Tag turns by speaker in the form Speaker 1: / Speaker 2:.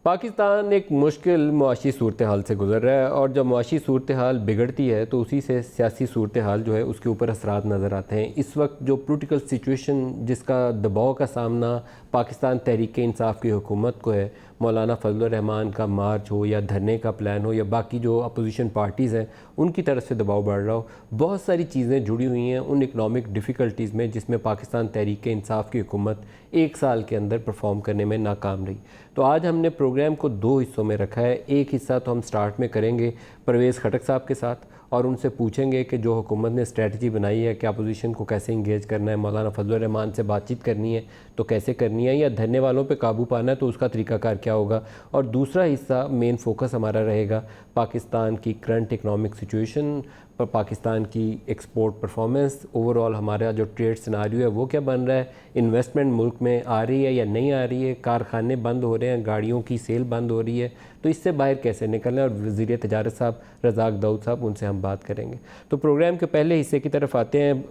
Speaker 1: पाकिस्तान एक मुश्किल मुआशी सूरत हाल से गुज़र रहा है और जब मुआशी सूरत हाल बिगड़ती है तो उसी से सियासी सूरत हाल जो है उसके ऊपर असरात नज़र आते हैं। इस वक्त जो पोलिटिकल सिचुएशन जिसका दबाव का सामना पाकिस्तान तहरीक इंसाफ की हुकूमत को है, मौलाना फजल रहमान का मार्च हो या धरने का प्लान हो या बाकी जो अपोजिशन पार्टीज़ हैं उनकी तरफ से दबाव बढ़ रहा हो, बहुत सारी चीज़ें जुड़ी हुई हैं उन इकनॉमिक डिफ़िकल्टीज़ में जिसमें पाकिस्तान तहरीक इंसाफ की हुकूमत एक साल के अंदर परफॉर्म करने में नाकाम रही। तो आज हमने प्रोग्राम को दो हिस्सों में रखा है। एक हिस्सा तो हम स्टार्ट में करेंगे परवेज़ खटक साहब के साथ और उनसे पूछेंगे कि जो हुकूमत ने स्ट्रेटजी बनाई है कि अपोजिशन को कैसे इंगेज करना है, मौलाना फजल रहमान से बातचीत करनी है तो कैसे करनी है, या धरने वालों पे काबू पाना है तो उसका तरीकाकार क्या होगा। और दूसरा हिस्सा मेन फोकस हमारा रहेगा पाकिस्तान की करंट इकनॉमिक सिचुएशन पर, पाकिस्तान की एक्सपोर्ट परफॉर्मेंस, ओवरऑल हमारा जो ट्रेड सिनारियो है वो क्या बन रहा है, इन्वेस्टमेंट मुल्क में आ रही है या नहीं आ रही है, कारखाने बंद हो रहे हैं, गाड़ियों की सेल बंद हो रही है, तो इससे बाहर कैसे निकलना है। और वज़ीर तिजारत साहब रज़ाक दाऊद साहब, उनसे हम बात करेंगे। तो प्रोग्राम के पहले हिस्से की तरफ आते हैं।